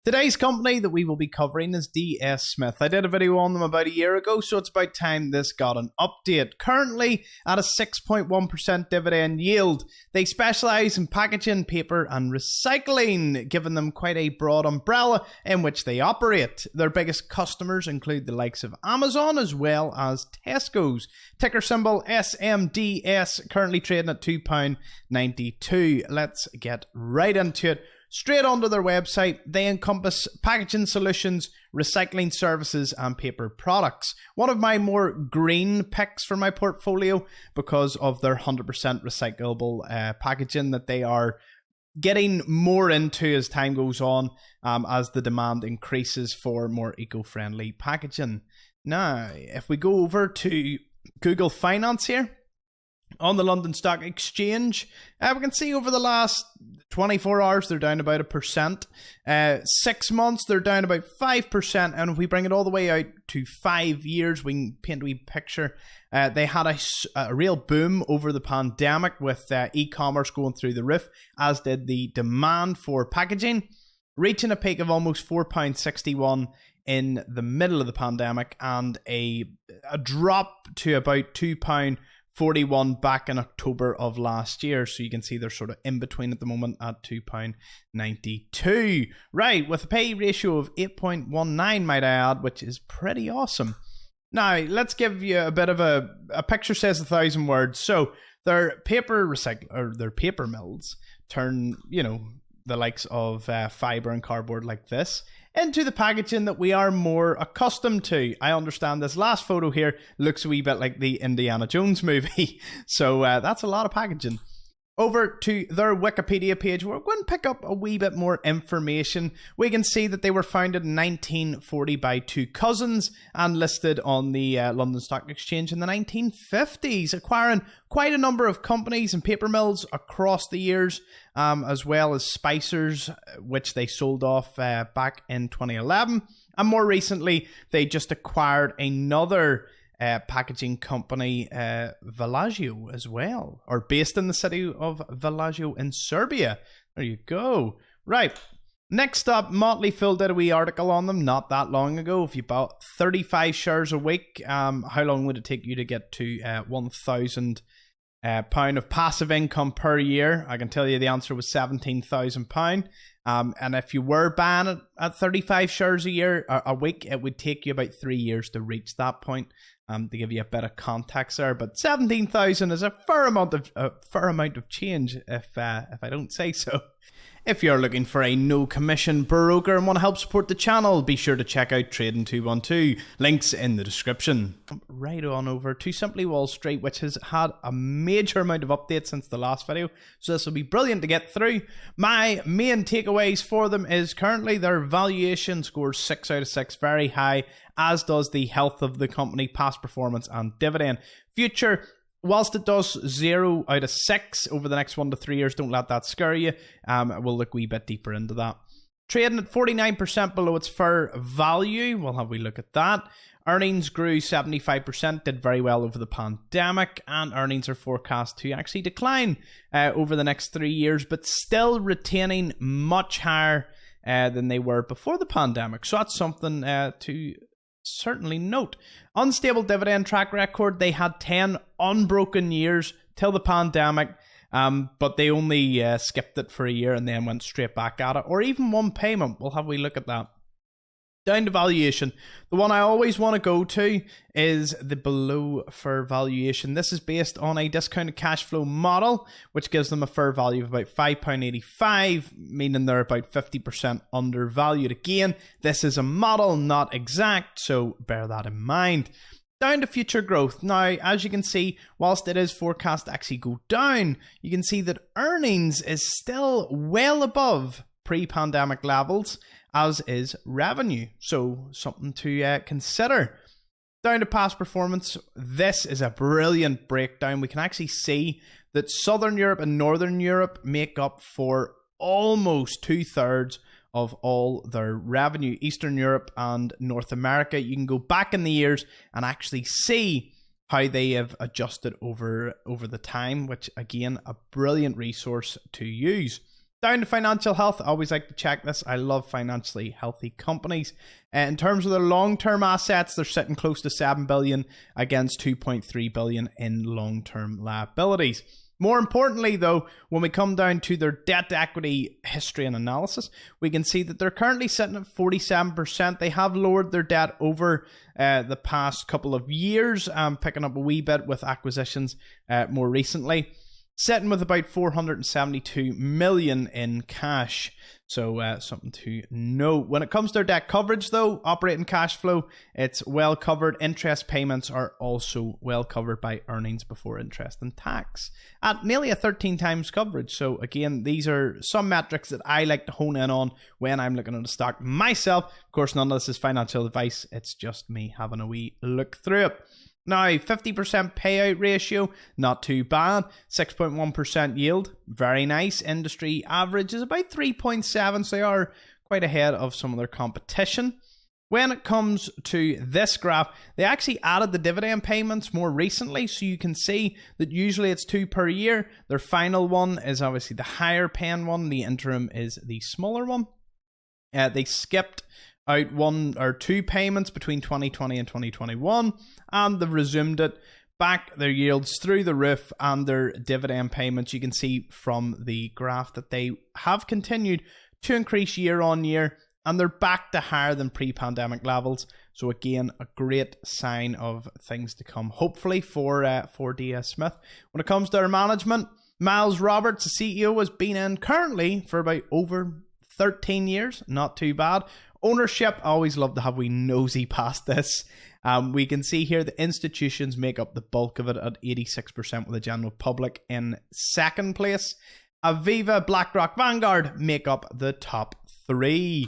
Today's company that we will be covering is DS Smith. I did a video on them about a year ago, so it's about time this got an update. Currently at a 6.1% dividend yield. They specialise in packaging, paper and recycling, giving them quite a broad umbrella in which they operate. Their biggest customers include the likes of Amazon as well as Tesco's. Ticker symbol SMDS, currently trading at £2.92. Let's get right into it. Straight onto their website, they encompass packaging solutions, recycling services, and paper products. One of my more green picks for my portfolio because of their 100% recyclable packaging that they are getting more into as time goes on, as the demand increases for more eco-friendly packaging. Now, if we go over to Google Finance here, on the London Stock Exchange, we can see over the last 24 hours they're down about 1%. 6 months they're down about 5%, and if we bring it all the way out to 5 years, we can paint a wee picture. They had a real boom over the pandemic with e-commerce going through the roof, as did the demand for packaging, reaching a peak of almost £4.61 in the middle of the pandemic, and a drop to about £2.41 back in October of last year. So you can see they're sort of in between at the moment at £2.92. Right, with a pay ratio of 8.19, might I add, which is pretty awesome. Now, let's give you a bit of a picture says 1,000 words. So their paper their paper mills turn, the likes of fiber and cardboard like this into the packaging that we are more accustomed to. I understand this last photo here looks a wee bit like the Indiana Jones movie. So that's a lot of packaging. Over to their Wikipedia page, we're going to pick up a wee bit more information. We can see that they were founded in 1940 by two cousins and listed on the London Stock Exchange in the 1950s, acquiring quite a number of companies and paper mills across the years, as well as Spicers, which they sold off back in 2011. And more recently, they just acquired another packaging company, Valuation, as well, or based in the city of Valuation in Serbia. There you go. Right, next up, Motley Fool did a wee article on them not that long ago. If you bought 35 shares a week, how long would it take you to get to £1,000 of passive income per year? I can tell you the answer was £17,000. And if you were buying it at 35 shares a week, it would take you about 3 years to reach that point. To give you a bit of context there, but 17,000 is a fair amount of change, if I don't say so. If you're looking for a no commission broker and want to help support the channel, be sure to check out Trading212. Links in the description. Right on over to Simply Wall Street, which has had a major amount of updates since the last video, so this will be brilliant to get through. My main takeaways for them is currently their valuation scores 6 out of 6, very high, as does the health of the company, past performance and dividend. Future, whilst it does 0 out of 6 over the next 1 to 3 years, don't let that scare you. We'll look a wee bit deeper into that. Trading at 49% below its fair value. We'll have a wee look at that. Earnings grew 75%, did very well over the pandemic, and earnings are forecast to actually decline over the next 3 years, but still retaining much higher than they were before the pandemic. So that's something to certainly note. Unstable dividend track record. They had 10 unbroken years till the pandemic, but they only skipped it for a year and then went straight back at it, or even one payment. We'll have a wee look at that. Down to valuation. The one I always want to go to is the below fair valuation. This is based on a discounted cash flow model, which gives them a fair value of about £5.85, meaning they're about 50% undervalued. Again, this is a model, not exact, so bear that in mind. Down to future growth. Now, as you can see, whilst it is forecast to actually go down, you can see that earnings is still well above pre-pandemic levels, as is revenue. So something to consider. Down to past performance. This is a brilliant breakdown. We can actually see that Southern Europe and Northern Europe make up for almost 2/3 of all their revenue. Eastern Europe and North America, you can go back in the years and actually see how they have adjusted over the time, which again, a brilliant resource to use. Down to financial health, I always like to check this. I love financially healthy companies. In terms of their long-term assets, they're sitting close to 7 billion against 2.3 billion in long-term liabilities. More importantly, though, when we come down to their debt-to-equity history and analysis, we can see that they're currently sitting at 47%. They have lowered their debt over the past couple of years, picking up a wee bit with acquisitions more recently. Sitting with about 472 million in cash. So something to note. When it comes to their debt coverage, though, operating cash flow, it's well covered. Interest payments are also well covered by earnings before interest and tax at nearly a 13 times coverage. So again, these are some metrics that I like to hone in on when I'm looking at a stock myself. Of course, none of this is financial advice. It's just me having a wee look through it. Now, 50% payout ratio, not too bad. 6.1% yield, very nice. Industry average is about 3.7, so they are quite ahead of some of their competition. When it comes to this graph, they actually added the dividend payments more recently, so you can see that usually it's 2 per year. Their final one is obviously the higher paying one. The interim is the smaller one. They skipped out 1 or 2 payments between 2020 and 2021, and they've resumed it back. Their yields through the roof, and their dividend payments, you can see from the graph that they have continued to increase year on year, and they're back to higher than pre-pandemic levels. So again, a great sign of things to come, hopefully, for DS Smith. When it comes to their management, Miles Roberts, the CEO, has been in currently for about over 13 years, not too bad. Ownership, I always love to have we nosy past this. We can see here the institutions make up the bulk of it at 86%, with the general public in second place. Aviva, BlackRock, Vanguard make up the top 3.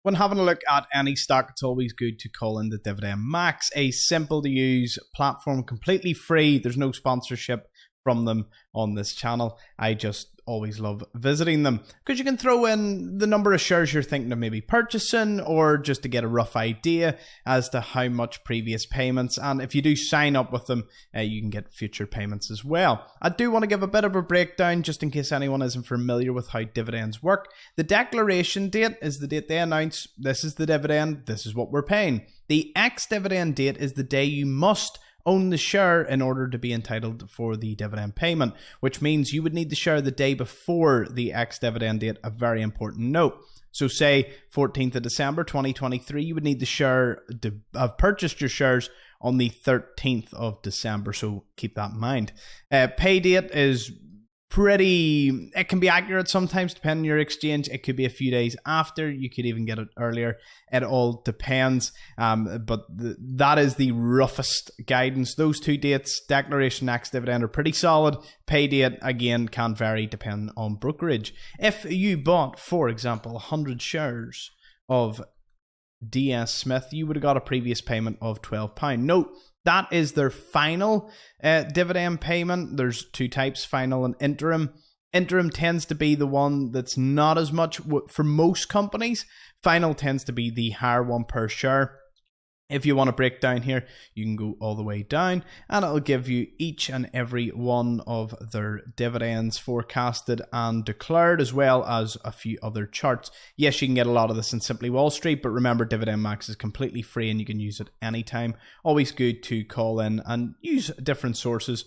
When having a look at any stock, it's always good to call in the Dividend Max, a simple to use platform, completely free. There's no sponsorship from them on this channel. I just always love visiting them because you can throw in the number of shares you're thinking of maybe purchasing, or just to get a rough idea as to how much previous payments. And if you do sign up with them, you can get future payments as well. I do want to give a bit of a breakdown just in case anyone isn't familiar with how dividends work. The declaration date is the date they announce this is the dividend, this is what we're paying. The ex-dividend date is the day you must own the share in order to be entitled for the dividend payment, which means you would need the share the day before the ex-dividend date, a very important note. So say 14th of December 2023, you would need the share to have purchased your shares on the 13th of December, so keep that in mind. Pay date is it can be accurate sometimes depending on your exchange. It could be a few days after, you could even get it earlier. It all depends, but that is the roughest guidance. Those 2 dates, declaration, ex-dividend, are pretty solid. Pay date, again, can vary depending on brokerage. If you bought, for example, 100 shares of DS Smith, you would have got a previous payment of £12. Note, that is their final dividend payment. There's 2 types, final and interim. Interim tends to be the one that's not as much for most companies. Final tends to be the higher one per share. If you want to break down here, you can go all the way down and it'll give you each and every one of their dividends forecasted and declared, as well as a few other charts. Yes, you can get a lot of this in Simply Wall Street, but remember, Dividend Max is completely free and you can use it anytime. Always good to call in and use different sources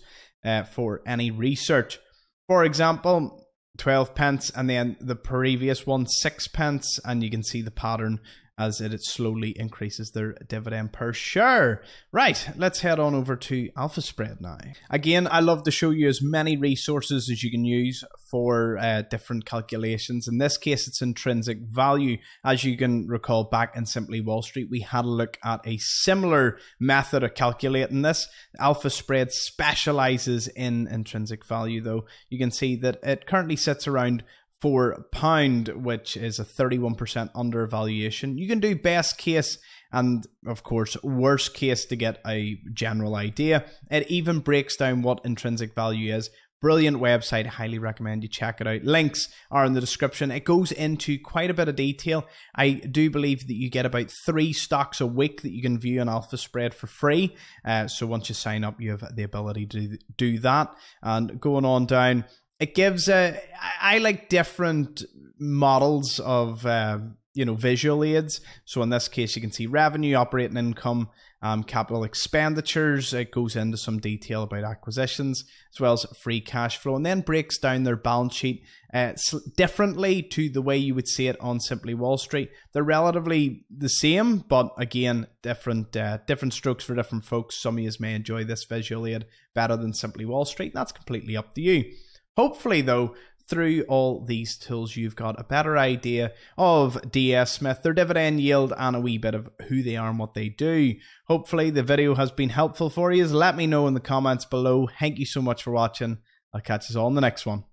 for any research. For example, 12 pence, and then the previous one 6 pence, and you can see the pattern as it slowly increases their dividend per share. Right, let's head on over to Alpha Spread now. Again, I love to show you as many resources as you can use for different calculations. In this case, it's intrinsic value. As you can recall, back in Simply Wall Street, we had a look at a similar method of calculating this. Alpha Spread specializes in intrinsic value, though. You can see that it currently sits around £4, which is a 31% undervaluation. You can do best case and, of course, worst case to get a general idea. It even breaks down what intrinsic value is. Brilliant website, highly recommend you check it out. Links are in the description. It goes into quite a bit of detail. I do believe that you get about 3 stocks a week that you can view on Alpha Spread for free. So once you sign up, you have the ability to do that. And going on down, it gives I like different models of visual aids. So in this case, you can see revenue, operating income, capital expenditures. It goes into some detail about acquisitions as well as free cash flow, and then breaks down their balance sheet differently to the way you would see it on Simply Wall Street. They're relatively the same, but again, different strokes for different folks. Some of you may enjoy this visual aid better than Simply Wall Street. That's completely up to you. Hopefully, though, through all these tools, you've got a better idea of DS Smith, their dividend yield, and a wee bit of who they are and what they do. Hopefully, the video has been helpful for you. Let me know in the comments below. Thank you so much for watching. I'll catch you all in the next one.